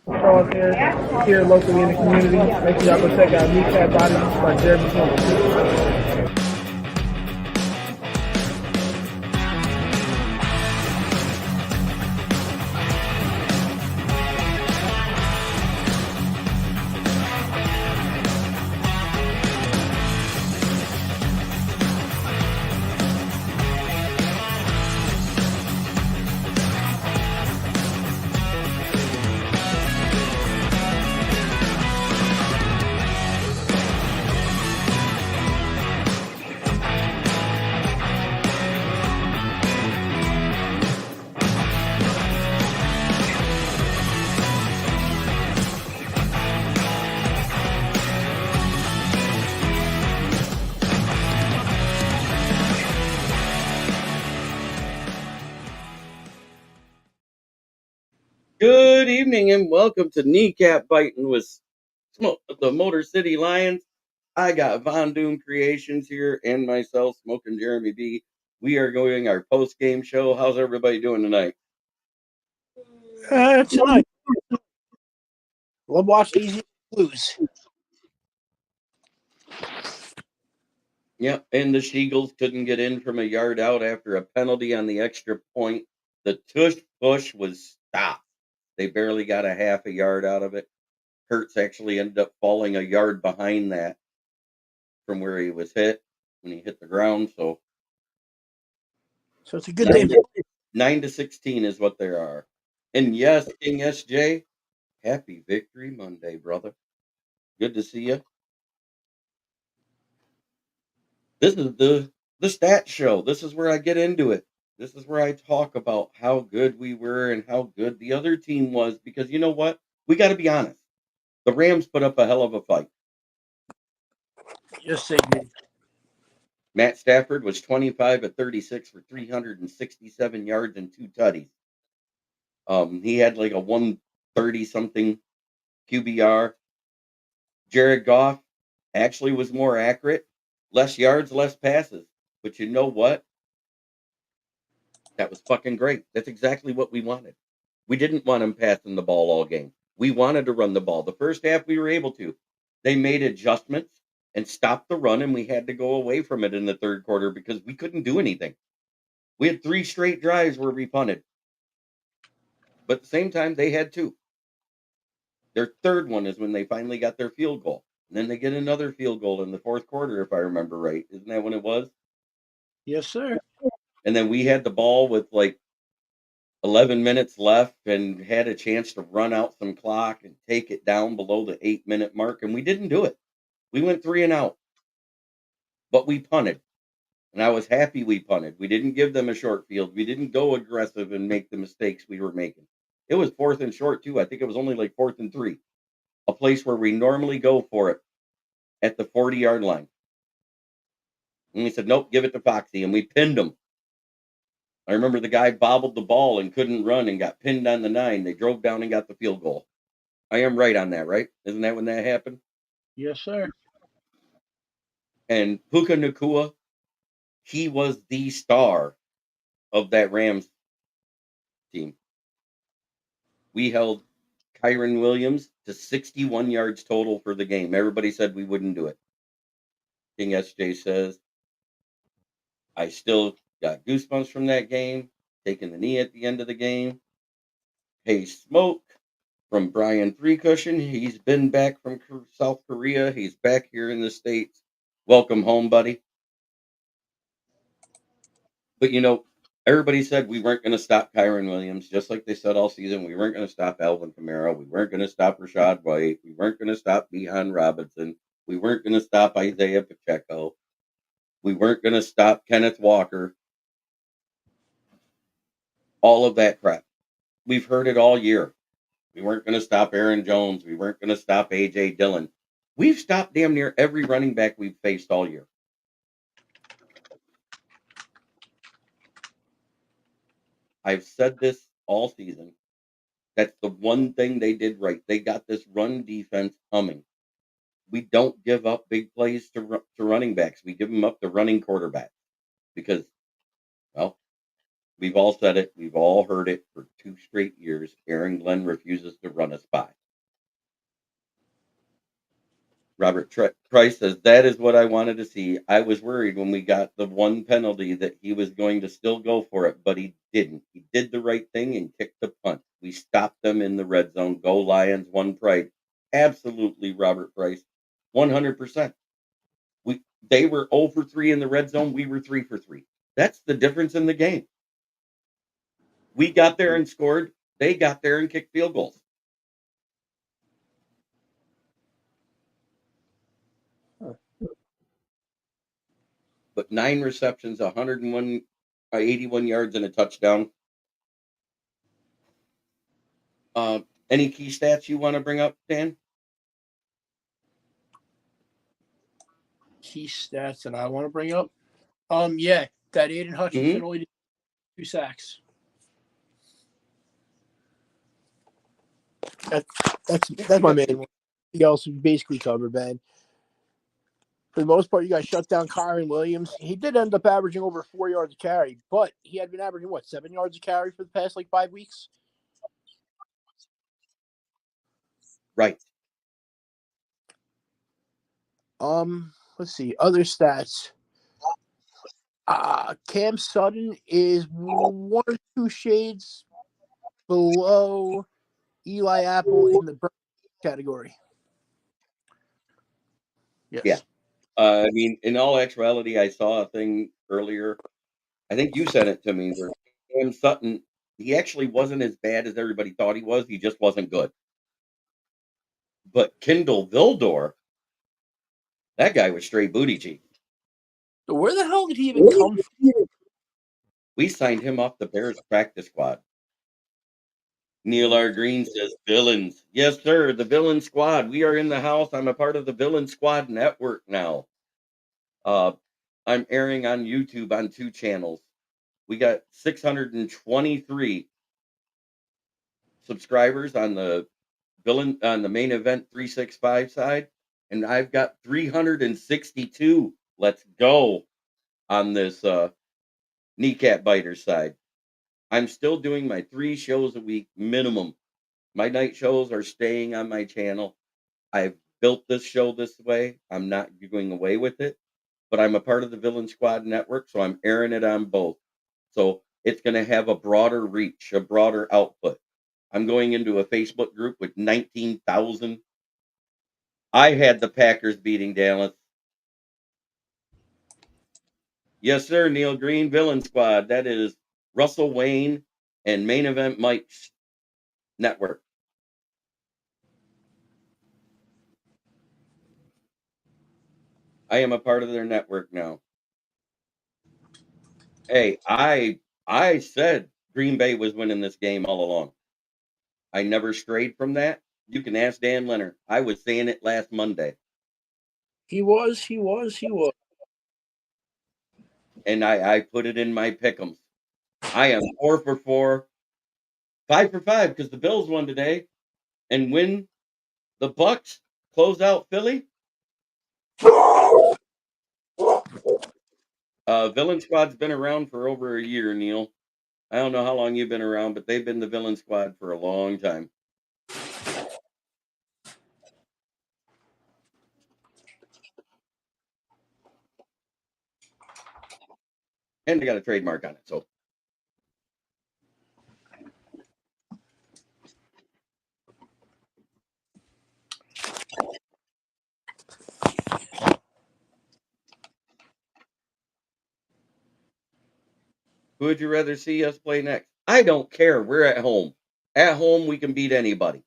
Pro out there, here locally in the community. Make sure y'all go check out Kneecap Body by Jeremy Campbell. Good evening and welcome to Kneecap Biting with the Motor City Lions. I got Von Doom Creations here and myself, Smoking Jeremy B. We are going our post game show. How's everybody doing tonight? Tonight, love watching Easy Blues. Yep, and the Sheagles couldn't get in from a yard out after a penalty on the extra point. The tush push was stopped. They barely got a half a yard out of it. Kurtz actually ended up falling a yard behind that from where he was hit when he hit the ground. So it's a good day. 9-16 is what they are. And yes, King SJ, happy Victory Monday, brother. Good to see you. This is the stat show. This is where I get into it. This is where I talk about how good we were and how good the other team was. Because you know what? We got to be honest. The Rams put up a hell of a fight. Yes, they did. Matt Stafford was 25 of 36 for 367 yards and 2 tutties. He had like a 130 something QBR. Jared Goff actually was more accurate, less yards, less passes. But you know what? That was fucking great. That's exactly what we wanted. We didn't want him passing the ball all game. We wanted to run the ball. The first half we were able to. They made adjustments and stopped the run, and we had to go away from it in the third quarter because we couldn't do anything. We had 3 straight drives where we punted. But at the same time, they had 2. Their third one is when they finally got their field goal. And then they get another field goal in the fourth quarter, if I remember right. Isn't that when it was? Yes, sir. And then we had the ball with like 11 minutes left and had a chance to run out some clock and take it down below the 8-minute mark. And we didn't do it. We went 3 and out. But we punted. And I was happy we punted. We didn't give them a short field. We didn't go aggressive and make the mistakes we were making. It was 4th and short, too. I think it was only like 4th and 3. A place where we normally go for it at the 40-yard line. And we said, nope, give it to Foxy. And we pinned him. I remember the guy bobbled the ball and couldn't run and got pinned on the 9. They drove down and got the field goal. I am right on that, right? Isn't that when that happened? Yes, sir. And Puka Nacua, he was the star of that Rams team. We held Kyron Williams to 61 yards total for the game. Everybody said we wouldn't do it. King SJ says, I still got goosebumps from that game, taking the knee at the end of the game. Hey, Smoke from Brian Three Cushion. He's been back from South Korea. He's back here in the States. Welcome home, buddy. But you know, everybody said we weren't going to stop Kyron Williams, just like they said all season. We weren't going to stop Alvin Kamara. We weren't going to stop Rashad White. We weren't going to stop Bijan Robinson. We weren't going to stop Isaiah Pacheco. We weren't going to stop Kenneth Walker. All of that crap. We've heard it all year. We weren't going to stop Aaron Jones. We weren't going to stop A.J. Dillon. We've stopped damn near every running back we've faced all year. I've said this all season. That's the one thing they did right. They got this run defense humming. We don't give up big plays to running backs. We give them up to running quarterbacks because, well, We've all said it. We've all heard it for 2 straight years. Aaron Glenn refuses to run us by. Robert Price says, that is what I wanted to see. I was worried when we got the one penalty that he was going to still go for it, but he didn't. He did the right thing and kicked the punt. We stopped them in the red zone. Go Lions, one pride. Absolutely, Robert Price. 100%. They were 0 for 3 in the red zone. We were 3 for 3. That's the difference in the game. We got there and scored. They got there and kicked field goals. But 9 receptions, 101, 81 yards, and a touchdown. Any key stats you want to bring up, Dan? Key stats that I want to bring up. Yeah, that Aiden Hutchinson only did 2 sacks. That's my main one. He also basically covered, man. For the most part, you guys shut down Kyron Williams. He did end up averaging over 4 yards a carry, but he had been averaging 7 yards a carry for the past 5 weeks. Right. Let's see other stats. Cam Sutton is 1 or 2 shades below Eli Apple in the category. Yes. Yeah. I mean, in all actuality, I saw a thing earlier. I think you sent it to me where Cam Sutton, he actually wasn't as bad as everybody thought he was. He just wasn't good. But Kendall Vildor, that guy was straight booty cheek. So where the hell did he even come from? We signed him off the Bears practice squad. Neil R. Green says, villains. Yes, sir. The villain squad. We are in the house. I'm a part of the villain squad network now. I'm airing on YouTube on 2 channels. We got 623 subscribers on the main event 365 side, and I've got 362. Let's go on this kneecap biter side. I'm still doing my 3 shows a week minimum. My night shows are staying on my channel. I've built this show this way. I'm not going away with it, but I'm a part of the Villain Squad network, so I'm airing it on both. So it's going to have a broader reach, a broader output. I'm going into a Facebook group with 19,000. I had the Packers beating Dallas. Yes, sir, Neil Green, Villain Squad. That is Russell Wayne and Main Event Mike's network. I am a part of their network now. Hey, I said Green Bay was winning this game all along. I never strayed from that. You can ask Dan Leonard. I was saying it last Monday. He was. And I put it in my pick'ems. I am 4 for 4, 5 for 5 because the Bills won today. And when the Bucks close out Philly, Villain Squad's been around for over a year, Neil. I don't know how long you've been around, but they've been the Villain Squad for a long time. And they got a trademark on it, so. Who would you rather see us play next? I don't care. We're at home. At home, we can beat anybody.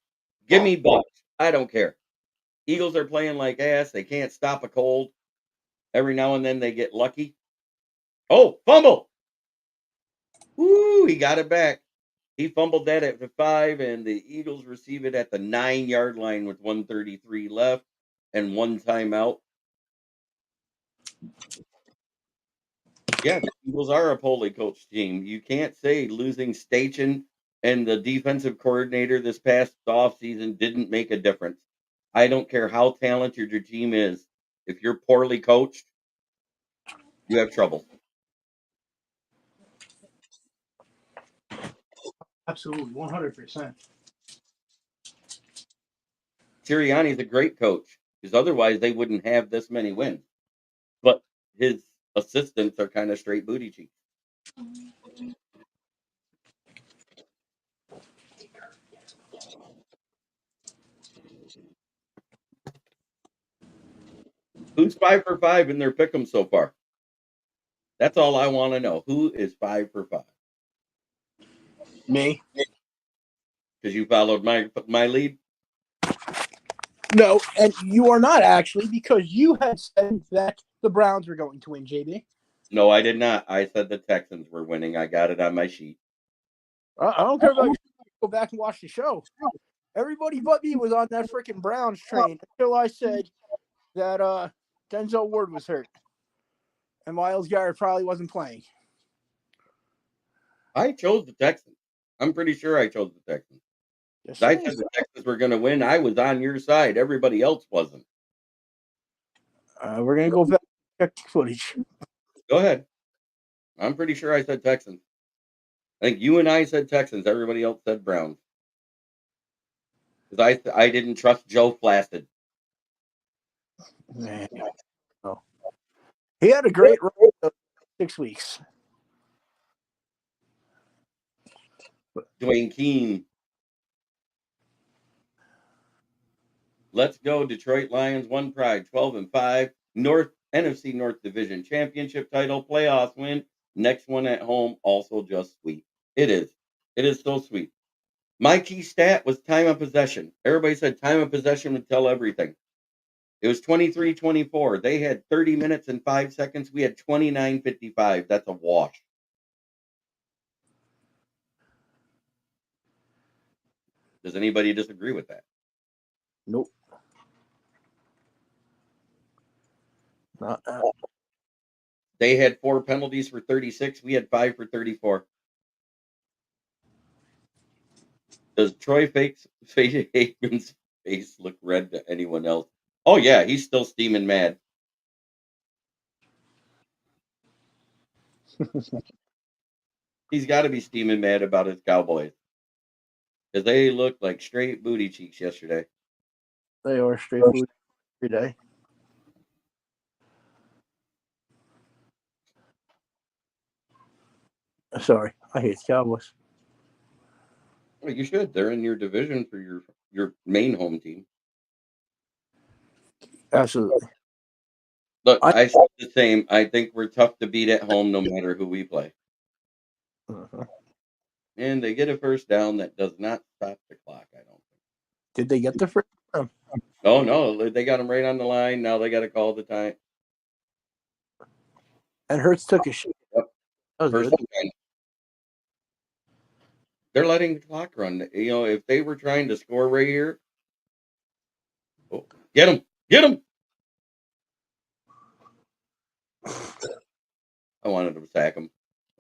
Give me Bucks. I don't care. Eagles are playing like ass. They can't stop a cold. Every now and then they get lucky. Oh, fumble! Woo, he got it back. He fumbled that at the 5, and the Eagles receive it at the 9-yard line with 1:33 left and 1 timeout. Yeah, the Eagles are a poorly coached team. You can't say losing Stachin and the defensive coordinator this past offseason didn't make a difference. I don't care how talented your team is. If you're poorly coached, you have trouble. Absolutely, 100%. Sirianni's a great coach because otherwise they wouldn't have this many wins. But his assistants are kind of straight booty cheeks. Who's 5 for 5 in their pick'em so far? That's all I want to know. Who is 5 for 5? Me? Because you followed my lead. No, and you are not actually, because you had said that the Browns were going to win, JB. No, I did not. I said the Texans were winning. I got it on my sheet. I don't care about you. Go back and watch the show. Everybody but me was on that freaking Browns train until I said that Denzel Ward was hurt and Myles Garrett probably wasn't playing. I chose the Texans. I'm pretty sure I chose the Texans. Yes, I sir. said the Texans were going to win. I was on your side. Everybody else wasn't. We're gonna go back and check the footage. Go ahead. I'm pretty sure I said Texans. I think you and I said Texans. Everybody else said Browns. Because I didn't trust Joe Flacid. Man. Oh. He had a great run of 6 weeks. Dwayne Keene. Let's go. Detroit Lions, one pride, 12-5. NFC North Division Championship title, playoffs win. Next one at home, also just sweet. It is. It is so sweet. My key stat was time of possession. Everybody said time of possession would tell everything. It was 23-24. They had 30 minutes and 5 seconds. We had 29:55. That's a wash. Does anybody disagree with that? Nope. Not They had 4 penalties for 36. We had 5 for 34. Does Troy Aikman's face look red to anyone else? Oh, yeah, he's still steaming mad. He's got to be steaming mad about his Cowboys. Because they looked like straight booty cheeks yesterday. They are straight food every day. Sorry, I hate the Cowboys. Well, you should. They're in your division for your main home team. Absolutely. Look, I said the same. I think we're tough to beat at home no matter who we play. Uh-huh. And they get a first down that does not stop the clock, I don't think. Did they get the first down? Oh, no. They got him right on the line. Now they got to call the time. And Hurts took a shit. Yep. That was First good. and 10. They're letting the clock run. You know, if they were trying to score right here, oh, get him. Get him. I wanted to sack him.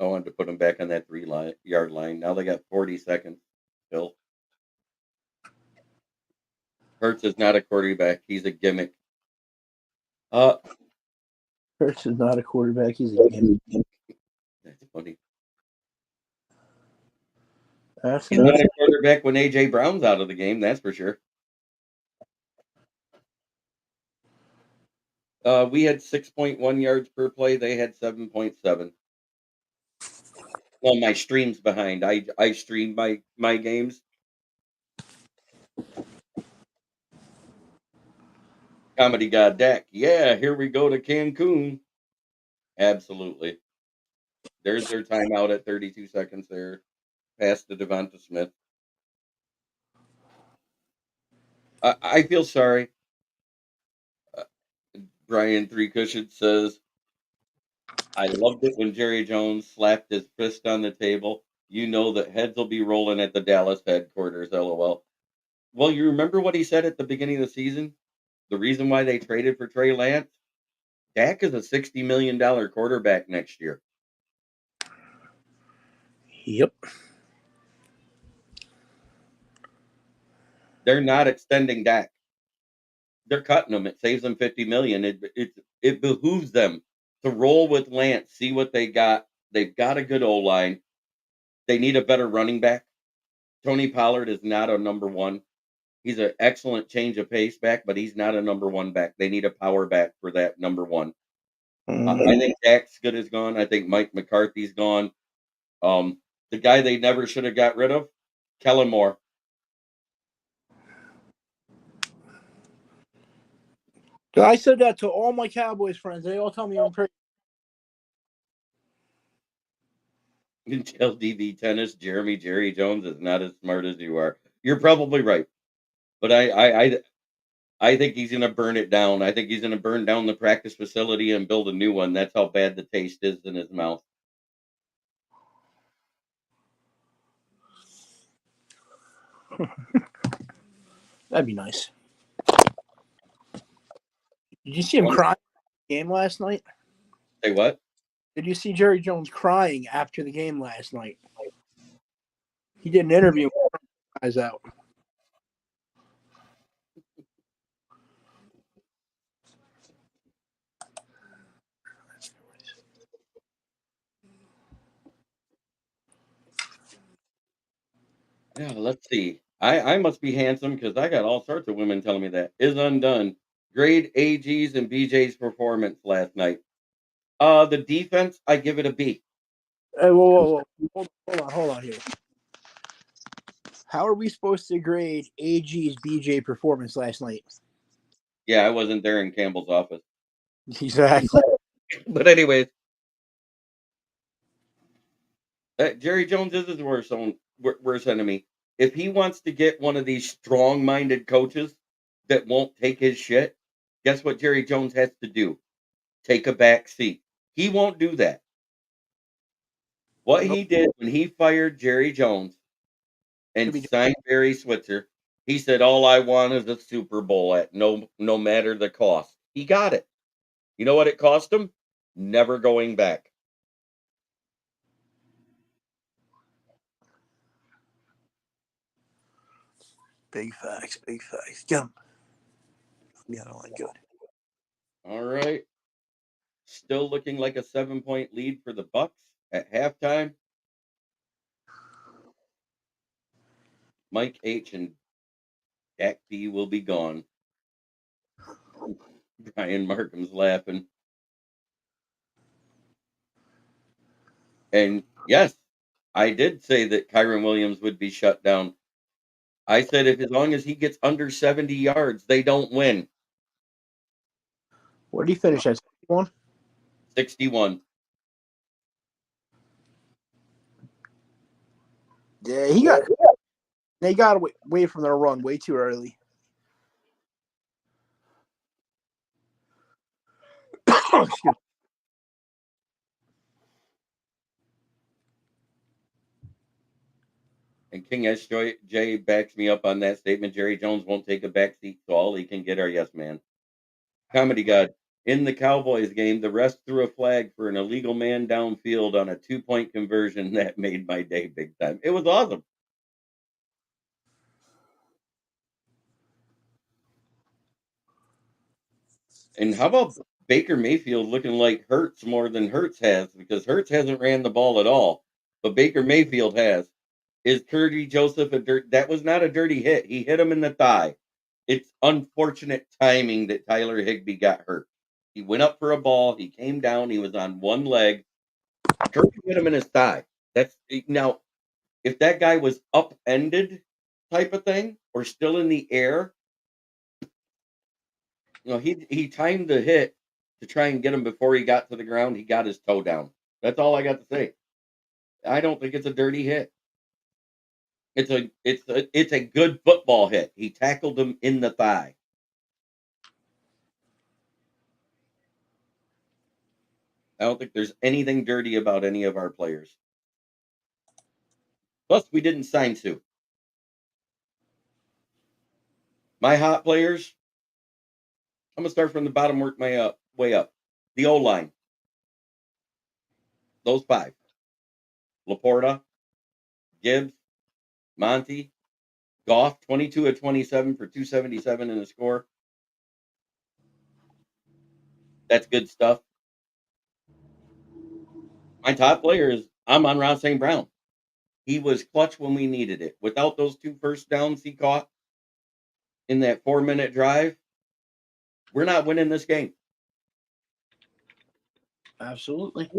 I wanted to put him back on that 3-yard line. Now they got 40 seconds still. Hurts is not a quarterback. He's a gimmick. Hurts is not a quarterback. He's a gimmick. That's funny. That's He's not a quarterback when A.J. Brown's out of the game, that's for sure. We had 6.1 yards per play. They had 7.7. Well, my stream's behind. I stream my games. Comedy God Dak. Yeah, here we go to Cancun. Absolutely. There's their timeout at 32 seconds there. Pass to Devonta Smith. I feel sorry. Brian Three Cushion says, I loved it when Jerry Jones slapped his fist on the table. You know that heads will be rolling at the Dallas headquarters, LOL. Well, you remember what he said at the beginning of the season? The reason why they traded for Trey Lance? Dak is a $60 million quarterback next year. Yep. They're not extending Dak. They're cutting him. It saves them $50 million. It behooves them to roll with Lance, see what they got. They've got a good O-line. They need a better running back. Tony Pollard is not a number one. He's an excellent change of pace back, but he's not a number one back. They need a power back for that number one. I think Dak's good is gone. I think Mike McCarthy's gone. The guy they never should have got rid of, Kellen Moore. I said that to all my Cowboys friends. They all tell me I'm crazy. Until DB tennis, Jerry Jones is not as smart as you are. You're probably right, but I think he's going to burn it down. I think he's going to burn down the practice facility and build a new one. That's how bad the taste is in his mouth. That'd be nice. Did you see him crying in the game last night? Say what? Did you see Jerry Jones crying after the game last night? He did an interview with guys out. Yeah, let's see. I must be handsome because I got all sorts of women telling me that. Is undone. Grade AG's and BJ's performance last night. The defense, I give it a B. Hey, whoa. Hold on here. How are we supposed to grade AG's BJ performance last night? Yeah, I wasn't there in Campbell's office. Exactly. But anyways, Jerry Jones is his worst enemy. If he wants to get one of these strong-minded coaches that won't take his shit, guess what Jerry Jones has to do? Take a back seat. He won't do that. What he did when he fired Jerry Jones and signed Barry Switzer, he said, "All I want is a Super Bowl at no matter the cost." He got it. You know what it cost him? Never going back. Big facts. Get him. Yeah, I like good. All right. Still looking like a 7-point lead for the Bucks at halftime. Mike H and Dak B will be gone. Brian Markham's laughing. And yes, I did say that Kyron Williams would be shut down. I said as long as he gets under 70 yards, they don't win. Where did he finish at? 61? 61. Yeah, they got away from their run way too early. Excuse me. And King SJ backs me up on that statement. Jerry Jones won't take a back seat, so all he can get are yes man. Comedy God. In the Cowboys game, the ref threw a flag for an illegal man downfield on a 2-point conversion. That made my day big time. It was awesome. And how about Baker Mayfield looking like Hurts more than Hurts has? Because Hurts hasn't ran the ball at all, but Baker Mayfield has. Is Curdy Joseph a dirt? That was not a dirty hit. He hit him in the thigh. It's unfortunate timing that Tyler Higbee got hurt. He went up for a ball. He came down. He was on one leg. Curdy hit him in his thigh. That's now, if that guy was upended type of thing or still in the air, he timed the hit to try and get him before he got to the ground. He got his toe down. That's all I got to say. I don't think it's a dirty hit. It's a good football hit. He tackled him in the thigh. I don't think there's anything dirty about any of our players. Plus, we didn't sign Sue. My hot players, I'm gonna start from the bottom, work my way up. The O line. Those 5. Laporta, Gibbs, Monty, Goff, 22 of 27 for 277 in the score. That's good stuff. My top player is Amon-Ra St. Brown. He was clutch when we needed it. Without those 2 first downs he caught in that 4-minute drive, we're not winning this game. Absolutely.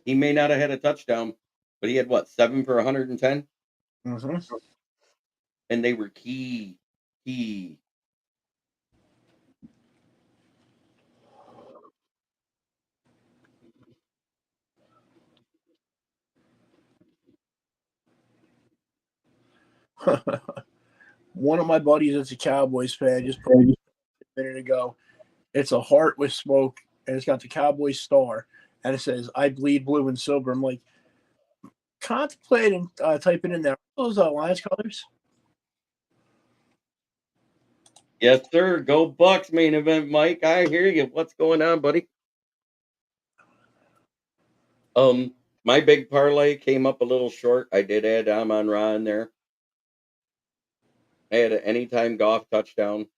He may not have had a touchdown, but he had what, 7 for 110? Mm-hmm. And they were key. One of my buddies that's a Cowboys fan just put a minute ago. It's a heart with smoke, and it's got the Cowboys star, and it says "I bleed blue and silver." I'm like, contemplating typing in there those Lions colors. Yes, sir. Go Bucks main event, Mike. I hear you. What's going on, buddy? My big parlay came up a little short. I did add Amon-Ra in there. I had an anytime Goff touchdown,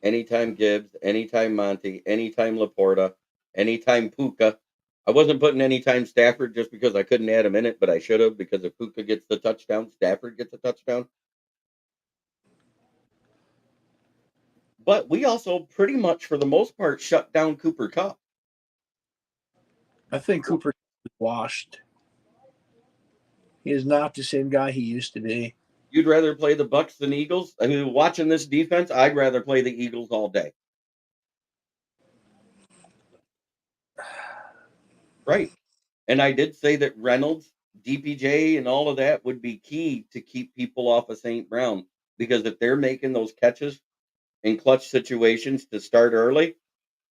anytime Gibbs, anytime Monty, anytime Laporta, anytime Puka. I wasn't putting anytime Stafford just because I couldn't add him in it, but I should have, because if Puka gets the touchdown, Stafford gets a touchdown. But we also pretty much, for the most part, shut down Cooper Kupp. I think Cooper is washed. He is not the same guy he used to be. You'd rather play the Bucks than Eagles? I mean, watching this defense, I'd rather play the Eagles all day. Right. And I did say that Reynolds, DPJ, and all of that would be key to keep people off of St. Brown, because if they're making those catches in clutch situations to start early,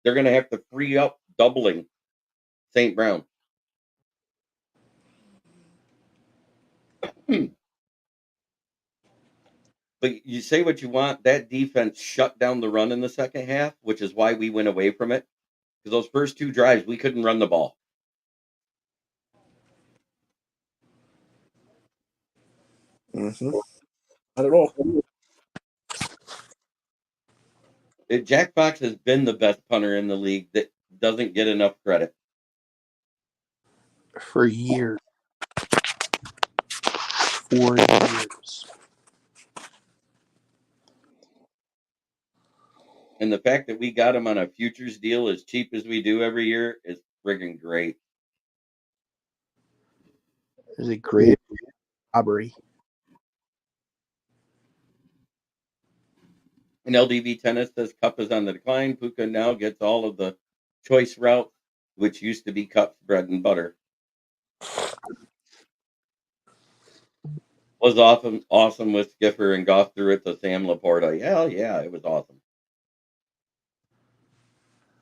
they're going to have to free up doubling St. Brown. But you say what you want, that defense shut down the run in the second half, which is why we went away from it. Because those first 2 drives, we couldn't run the ball. Mm-hmm. Not at all. Jack Fox has been the best punter in the league that doesn't get enough credit. For years. 4 years. And the fact that we got him on a futures deal as cheap as we do every year is friggin' great. It was a great robbery. And LDV Tennis says Cup is on the decline. Puka now gets all of the choice route, which used to be Cup's bread and butter. Was awesome with Skipper, and Goff threw it to Sam Laporta. Yeah, it was awesome.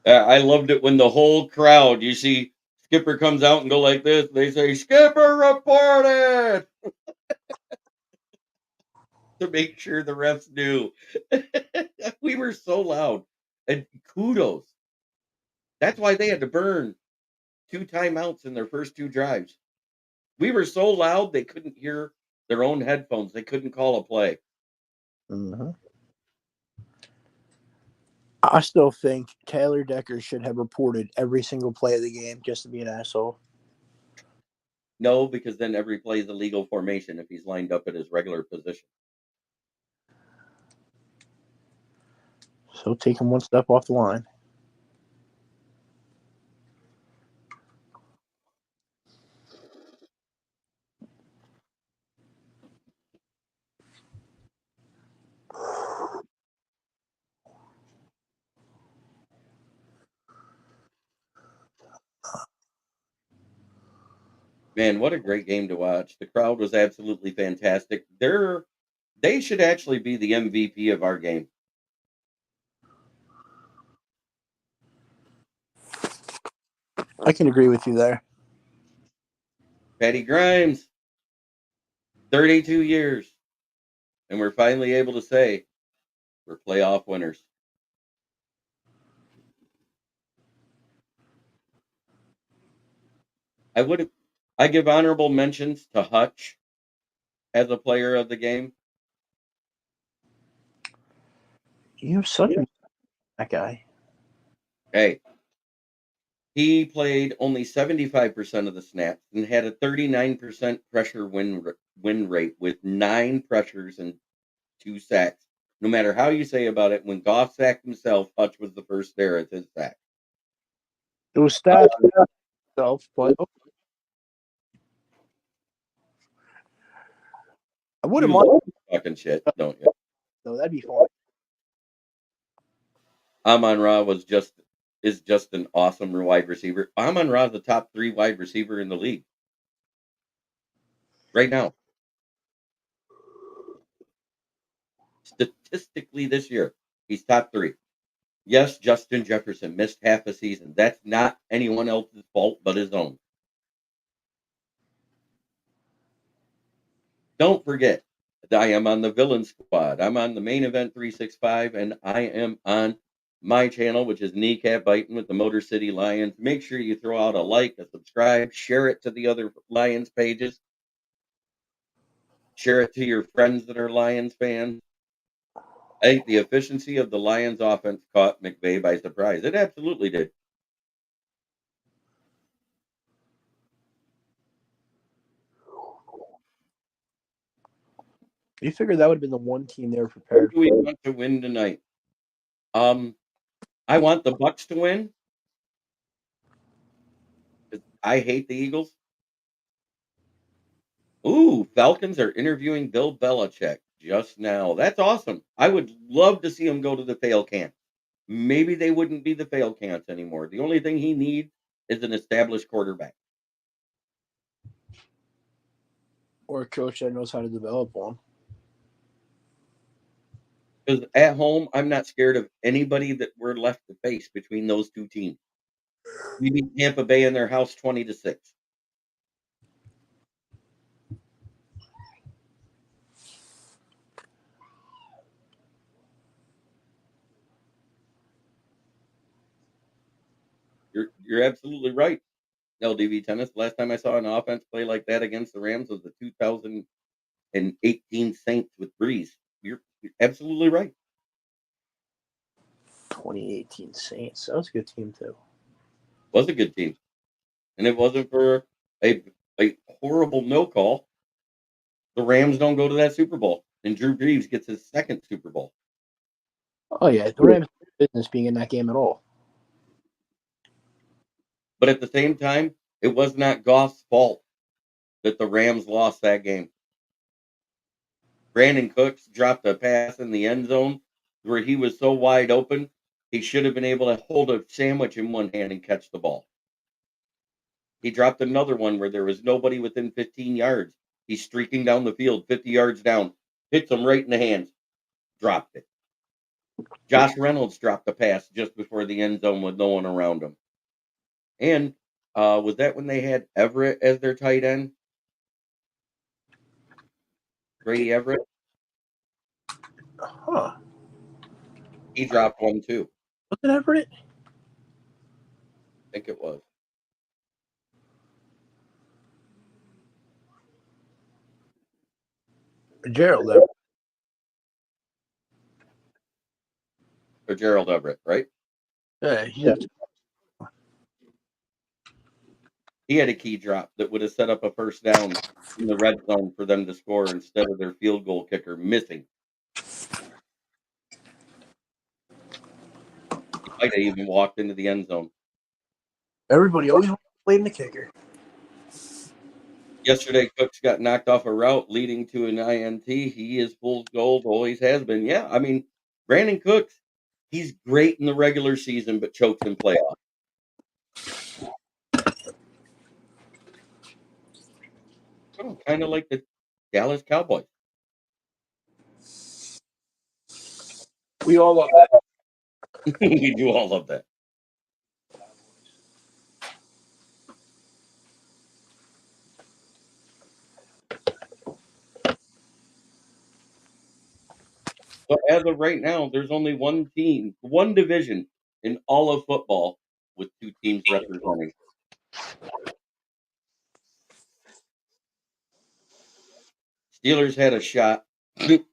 I loved it when the whole crowd, you see Skipper comes out and go like this. They say, "Skipper reported," to make sure the refs knew. We were so loud. And kudos. That's why they had to burn 2 timeouts in their first 2 drives. We were so loud they couldn't hear their own headphones. They couldn't call a play. Mm-hmm. I still think Taylor Decker should have reported every single play of the game just to be an asshole. No, because then every play is a legal formation if he's lined up at his regular position. So take him one step off the line. Man, what a great game to watch. The crowd was absolutely fantastic. They should actually be the MVP of our game. I can agree with you there. Patty Grimes, 32 years. And we're finally able to say we're playoff winners. I give honorable mentions to Hutch as a player of the game. You have such that guy. Hey, He played only 75% of the snaps and had a 39% pressure win rate with 9 pressures and 2 sacks. No matter how you say about it, when Goff sacked himself, Hutch was the first there as his sack. It was stats itself, but I wouldn't You mind. love talking shit, don't you? though. That'd be fun. Amon-Ra is just an awesome wide receiver. Amon-Ra is the top 3 wide receiver in the league right now. Statistically this year, he's top 3. Yes, Justin Jefferson missed half a season. That's not anyone else's fault but his own. Don't forget, I am on the Villain Squad. I'm on the Main Event 365, and I am on my channel, which is Kneecap Biting with the Motor City Lions. Make sure you throw out a like, a subscribe, share it to the other Lions pages. Share it to your friends that are Lions fans. Hey, the efficiency of the Lions offense caught McVay by surprise. It absolutely did. You figured that would have been the one team they were Who prepared do we for. want to win tonight? I want the Bucks to win. I hate the Eagles. Ooh, Falcons are interviewing Bill Belichick just now. That's awesome. I would love to see him go to the fail camp. Maybe they wouldn't be the fail camps anymore. The only thing he needs is an established quarterback. Or a coach that knows how to develop one. Because at home, I'm not scared of anybody that we're left to face between those two teams. We beat Tampa Bay in their house 20-6. You're absolutely right. LDV Tennis. Last time I saw an offense play like that against the Rams was the 2018 Saints with Breeze. You're absolutely right. 2018 Saints. That was a good team too. Was a good team. And it wasn't for a horrible no call. The Rams don't go to that Super Bowl. And Drew Brees gets his second Super Bowl. Oh yeah, the Rams business being in that game at all. But at the same time, it was not Goff's fault that the Rams lost that game. Brandon Cooks dropped a pass in the end zone where he was so wide open, he should have been able to hold a sandwich in one hand and catch the ball. He dropped another one where there was nobody within 15 yards. He's streaking down the field, 50 yards down, hits him right in the hands, dropped it. Josh Reynolds dropped a pass just before the end zone with no one around him. And was that when they had Everett as their tight end? Grady Everett? Huh. He dropped one too. Was it Everett? I think it was. Gerald Everett. Or Gerald Everett, right? Yeah, yeah. He had a key drop that would have set up a first down in the red zone for them to score instead of their field goal kicker missing. He might have even walked into the end zone. Everybody always wants to blame the kicker. Yesterday, Cooks got knocked off a route leading to an INT. He is full gold, always has been. Yeah, I mean, Brandon Cooks, he's great in the regular season, but chokes in playoffs. Kind of like the Dallas Cowboys. We all love that. We do all of that. But as of right now, there's only one team, one division in all of football with two teams representing. Steelers had a shot to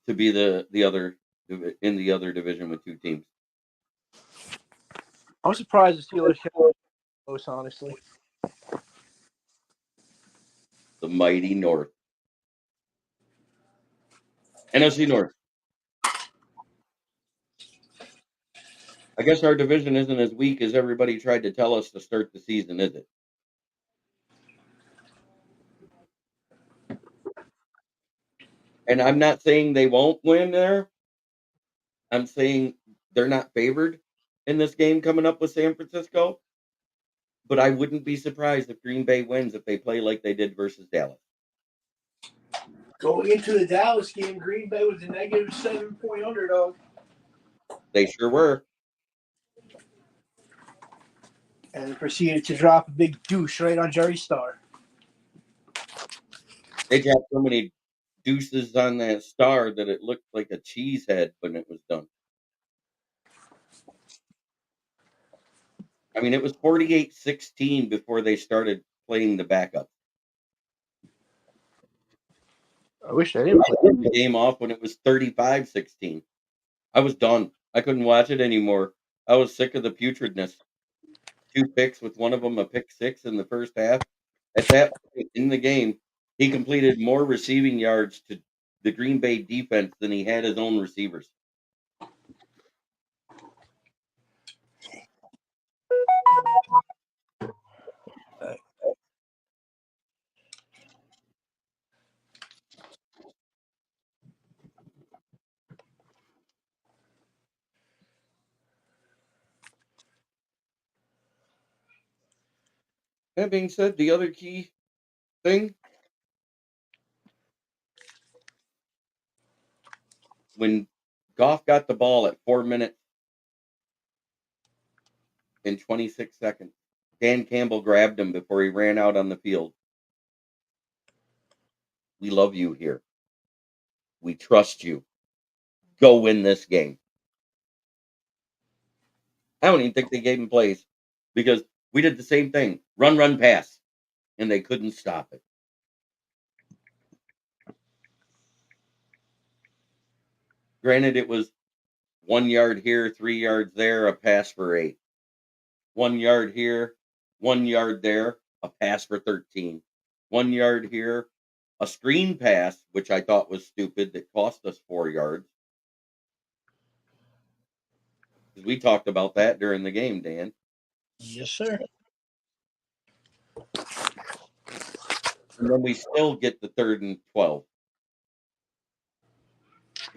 be the other in the other division with two teams. I'm surprised the Steelers kept most honestly. The mighty North. NFC North. I guess our division isn't as weak as everybody tried to tell us to start the season, is it? And I'm not saying they won't win there. I'm saying they're not favored in this game coming up with San Francisco. But I wouldn't be surprised if Green Bay wins if they play like they did versus Dallas. Going into the Dallas game, Green Bay was a negative 7-point underdog. They sure were. And proceeded to drop a big douche right on Jerry Starr. They dropped so many deuces on that star that it looked like a cheese head when it was done. I mean, it was 48-16 before they started playing the backup. I wish I didn't I play. turned the game off when it was 35-16. I was done. I couldn't watch it anymore. I was sick of the putridness. 2 picks with one of them a pick six in the first half. At that point in the game, he completed more receiving yards to the Green Bay defense than he had his own receivers. That being said, the other key thing, when Goff got the ball at 4 minutes and 26 seconds, Dan Campbell grabbed him before he ran out on the field. We love you here. We trust you. Go win this game. I don't even think they gave him plays because we did the same thing. Run, run, pass. And they couldn't stop it. Granted, it was 1 yard here, 3 yards there, a pass for 8. 1 yard here, 1 yard there, a pass for 13. 1 yard here, a screen pass, which I thought was stupid, that cost us 4 yards. Because we talked about that during the game, Dan. Yes, sir. And then we still get the 3rd and 12.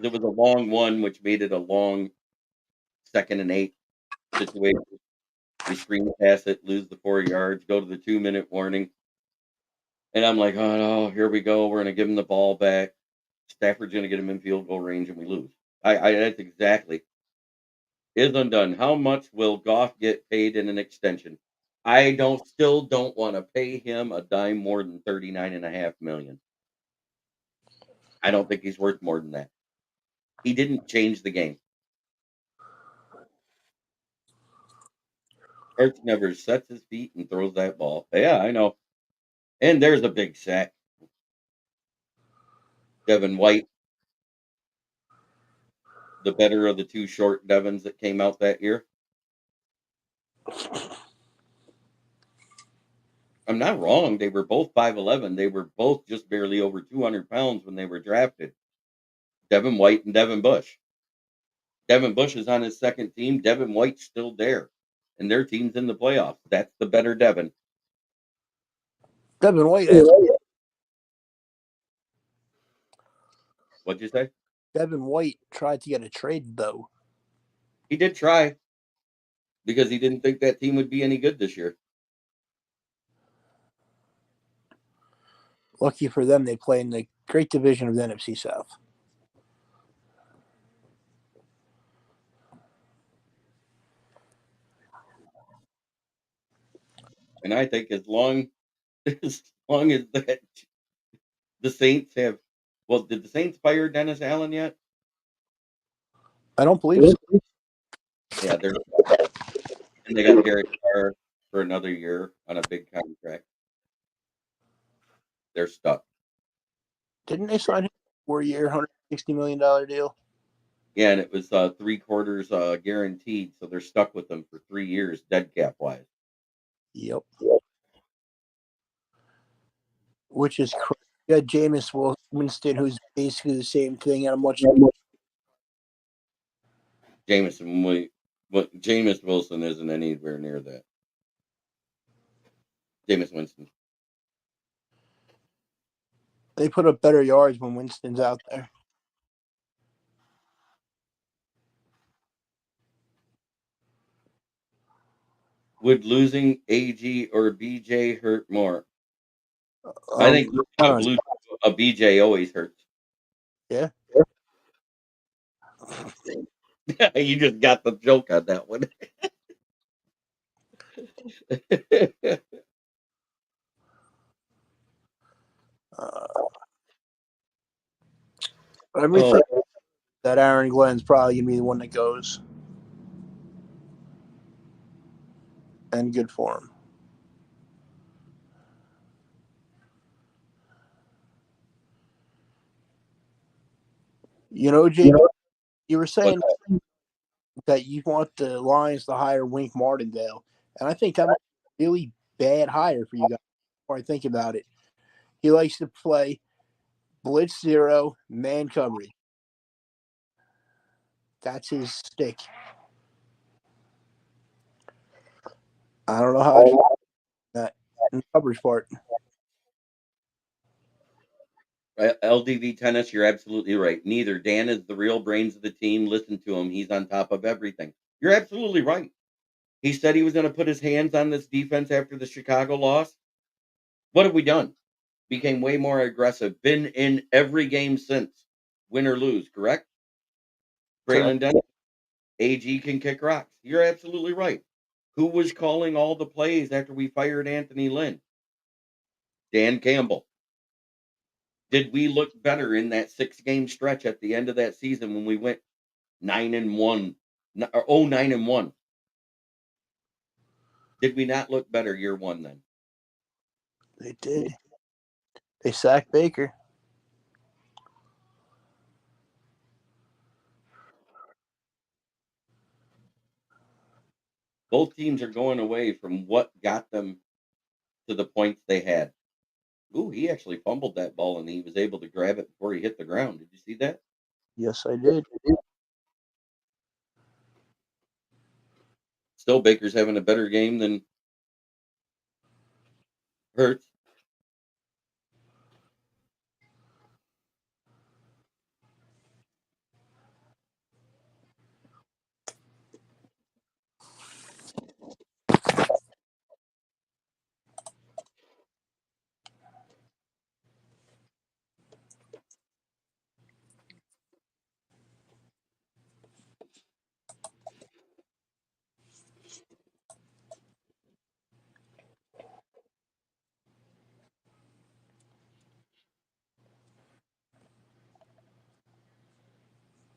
It was a long one, which made it a long 2nd and 8 situation. We screen pass it, lose the 4 yards, go to the 2-minute warning. And I'm like, oh no, here we go. We're going to give him the ball back. Stafford's going to get him in field goal range, and we lose. That's exactly. Is undone. How much will Goff get paid in an extension? I still don't want to pay him a dime more than $39.5 million. I don't think he's worth more than that. He didn't change the game. Hurts never sets his feet and throws that ball. Yeah, I know. And there's a big sack. Devin White, the better of the 2 short Devins that came out that year. I'm not wrong. They were both 5'11". They were both just barely over 200 pounds when they were drafted. Devin White and Devin Bush. Devin Bush is on his 2nd team. Devin White's still there. And their team's in the playoffs. That's the better Devin. Devin White. What'd you say? Devin White tried to get a trade, though. He did try. Because he didn't think that team would be any good this year. Lucky for them, they play in the great division of the NFC South. And I think as long as that the Saints have, well, did the Saints fire Dennis Allen yet? I don't believe so. Yeah, and they got Derek Carr for another year on a big contract. They're stuck. Didn't they sign him for a 4-year, $160 million deal? Yeah, and it was 3/4 guaranteed, so they're stuck with them for 3 years, dead cap wise. Yep. Which is crazy. You got Jameis Winston, who's basically the same thing at a much. Jameis Wilson isn't anywhere near that. Jameis Winston. They put up better yards when Winston's out there. Would losing AG or BJ hurt more? I think losing a BJ always hurts. Yeah. You just got the joke on that one. Everything that Aaron Glenn's probably gonna be the one that goes, and good for him. You know, Jake, you were saying that you want the Lions to hire Wink Martindale, and I think that might be a really bad hire for you guys. Before I think about it, he likes to play blitz zero, man coverage. That's his stick. I don't know how I feel about that in the coverage part. LDV Tennis, you're absolutely right. Neither. Dan is the real brains of the team. Listen to him. He's on top of everything. You're absolutely right. He said he was going to put his hands on this defense after the Chicago loss. What have we done? Became way more aggressive. Been in every game since, win or lose, correct? Braylon Dennis, AG can kick rocks. You're absolutely right. Who was calling all the plays after we fired Anthony Lynn? Dan Campbell. Did we look better in that 6-game stretch at the end of that season when we went 9-1 or 9-1? Did we not look better year one then? They did. They sacked Baker. Both teams are going away from what got them to the points they had. Ooh, he actually fumbled that ball and he was able to grab it before he hit the ground. Did you see that? Yes, I did. Still, Baker's having a better game than Hurts.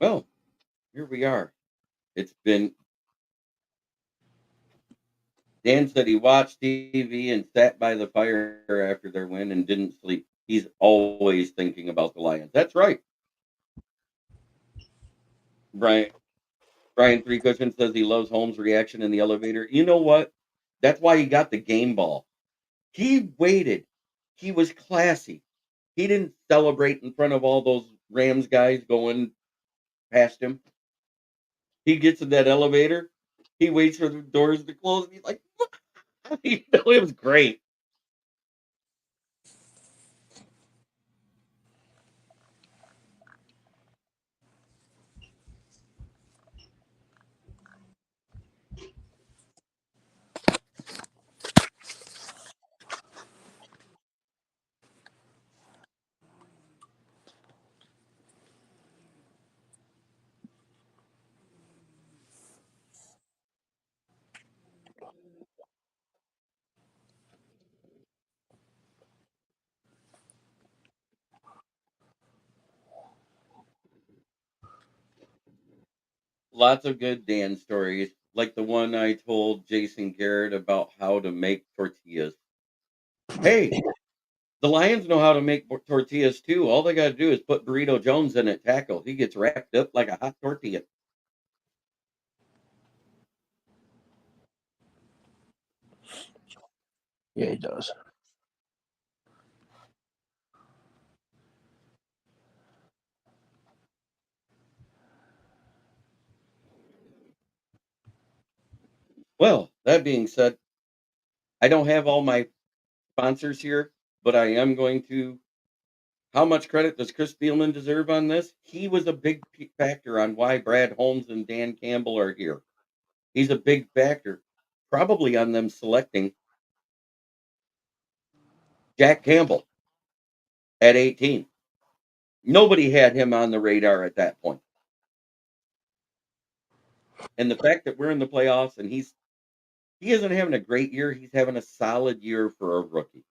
Well, here we are. It's been. Dan said he watched TV and sat by the fire after their win and didn't sleep. He's always thinking about the Lions. That's right. Brian Three Cushion says he loves Holmes' reaction in the elevator. You know what? That's why he got the game ball. He waited. He was classy. He didn't celebrate in front of all those Rams guys going past him. He gets in that elevator. He waits for the doors to close. And he's like, you know, it was great. Lots of good Dan stories, like the one I told Jason Garrett about how to make tortillas. Hey, the Lions know how to make tortillas too. All they got to do is put Burrito Jones in at tackle. He gets wrapped up like a hot tortilla. Yeah, he does. Well, that being said, I don't have all my sponsors here, but I am going to. How much credit does Chris Spielman deserve on this? He was a big factor on why Brad Holmes and Dan Campbell are here. He's a big factor, probably on them selecting Jack Campbell at 18. Nobody had him on the radar at that point. And the fact that we're in the playoffs and he isn't having a great year, he's having a solid year for a rookie.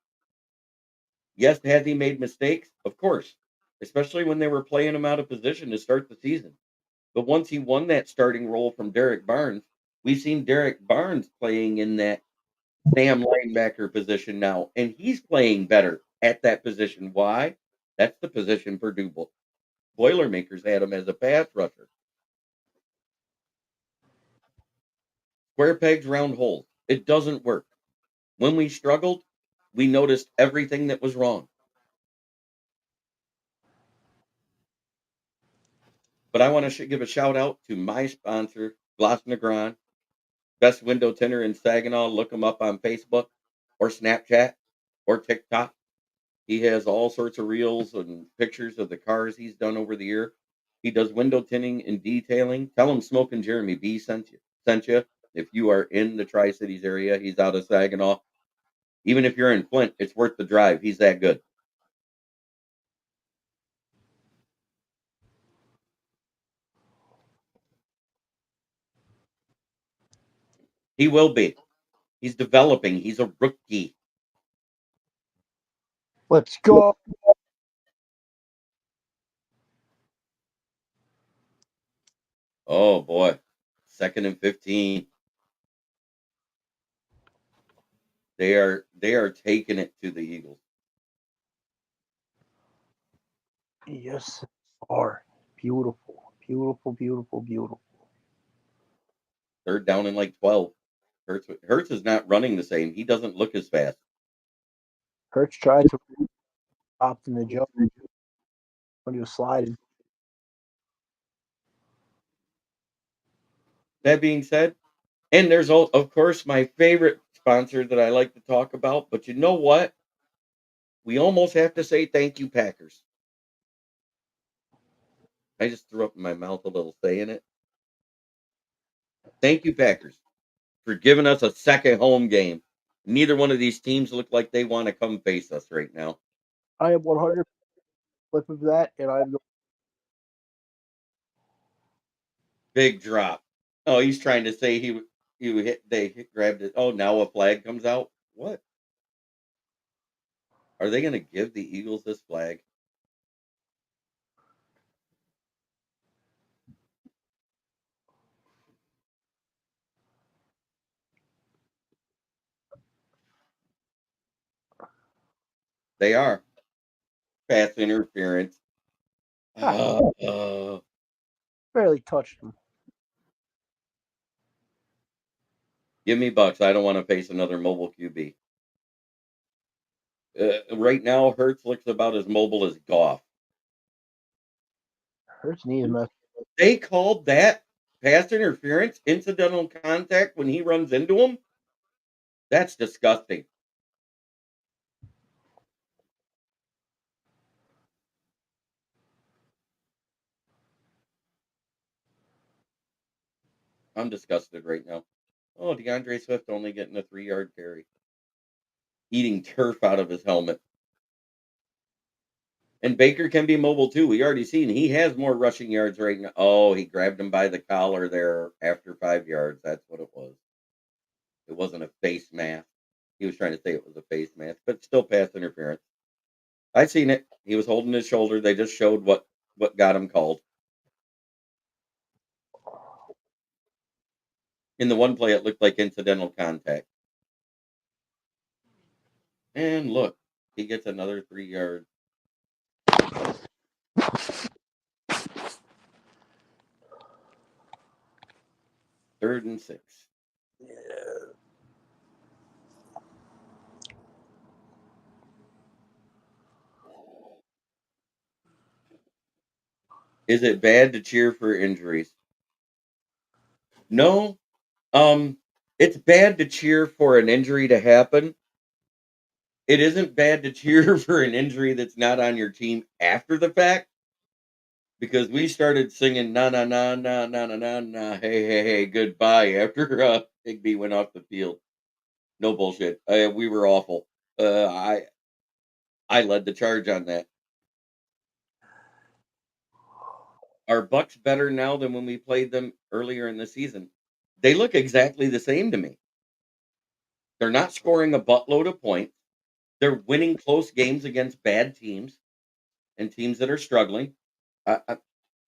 Yes, has he made mistakes? Of course, especially when they were playing him out of position to start the season. But once he won that starting role from Derek Barnes, we've seen Derek Barnes playing in that Sam linebacker position now, and he's playing better at that position. Why? That's the position Purdue Boilermakers had him as a pass rusher. Square pegs, round holes. It doesn't work. When we struggled, we noticed everything that was wrong. But I want to give a shout out to my sponsor, Gloss Negron, best window tinter in Saginaw. Look him up on Facebook or Snapchat or TikTok. He has all sorts of reels and pictures of the cars he's done over the year. He does window tinting and detailing. Tell him Smoking Jeremy B sent you. If you are in the Tri Cities area, he's out of Saginaw. Even if you're in Flint, it's worth the drive. He's that good. He will be. He's developing. He's a rookie. Let's go. Oh boy. 2nd and 15. They are taking it to the Eagles. Yes, are beautiful, beautiful, beautiful, beautiful. 3rd down and like 12. Hurts is not running the same. He doesn't look as fast. Hurts tried to opt in the jump when he was sliding. That being said, and there's of course my favorite sponsor that I like to talk about, but you know what? We almost have to say thank you, Packers. I just threw up in my mouth a little saying it. Thank you, Packers, for giving us a second home game. Neither one of these teams look like they want to come face us right now. I am 100 flip of that, and I'm Big drop. Oh, he's trying to say grabbed it. Oh, now a flag comes out. What? Are they going to give the Eagles this flag? They are. Pass interference. Uh, barely touched him. Give me Bucks. I don't want to face another mobile QB. Right now, Hurts looks about as mobile as Goff. Hurts knees messed. They called that pass interference, incidental contact when he runs into him. That's disgusting. I'm disgusted right now. Oh, DeAndre Swift only getting a 3-yard carry, eating turf out of his helmet. And Baker can be mobile too. We already seen he has more rushing yards right now. Oh, he grabbed him by the collar there after 5 yards. That's what it was. It wasn't a face mask. He was trying to say it was a face mask, but still pass interference. I seen it. He was holding his shoulder. They just showed what got him called. In the one play, it looked like incidental contact. And look, he gets another 3 yard. 3rd and 6. Yeah. Is it bad to cheer for injuries? No. It's bad to cheer for an injury to happen. It isn't bad to cheer for an injury that's not on your team after the fact, because we started singing na na na na na na na na hey hey hey goodbye after Higby went off the field. No bullshit. We were awful. I led the charge on that. Are Bucks better now than when we played them earlier in the season? They look exactly the same to me. They're not scoring a buttload of points. They're winning close games against bad teams and teams that are struggling. I I,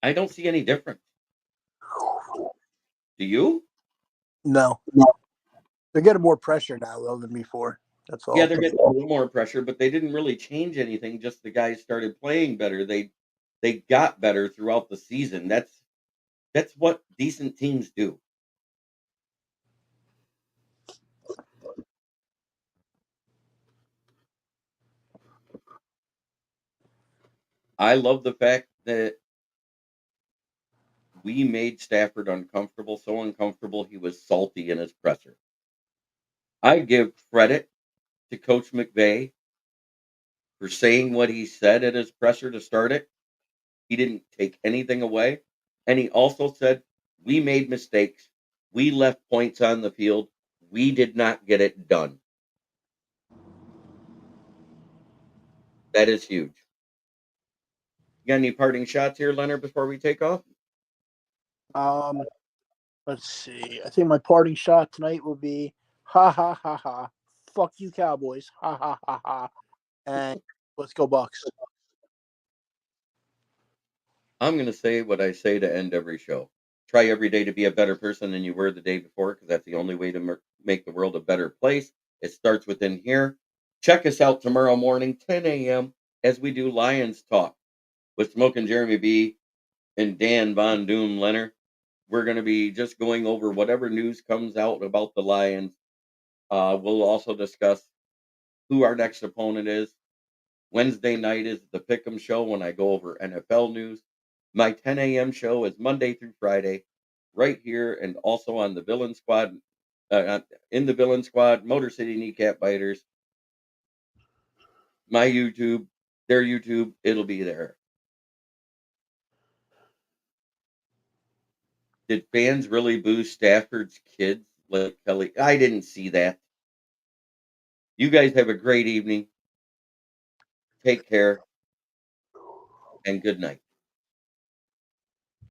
I don't see any difference. Do you? No, they're getting more pressure now though than before. That's Yeah, all. they're getting a little more pressure, but they didn't really change anything. Just the guys started playing better. They got better throughout the season. That's what decent teams do. I love the fact that we made Stafford uncomfortable, so uncomfortable he was salty in his presser. I give credit to Coach McVay for saying what he said at his presser to start it. He didn't take anything away. And he also said, we made mistakes. We left points on the field. We did not get it done. That is huge. You got any parting shots here, Leonard, before we take off? Um, let's see. I think my parting shot tonight will be ha ha ha ha. Fuck you, Cowboys. Ha ha ha ha. And let's go Bucks. I'm going to say what I say to end every show. Try every day to be a better person than you were the day before, because that's the only way to make the world a better place. It starts within here. Check us out tomorrow morning, 10 a.m., as we do Lions Talk with Smoking Jeremy B and Dan Von Doom Leonard. We're going to be just going over whatever news comes out about the Lions. We'll also discuss who our next opponent is. Wednesday night is the Pick'em show when I go over NFL news. My 10 a.m. show is Monday through Friday, right here, and also on the Villain Squad, in the Villain Squad, Motor City Kneecap Biters, my YouTube, their YouTube, it'll be there. Did fans really boo Stafford's kids like Kelly? I didn't see that. You guys have a great evening. Take care and good night.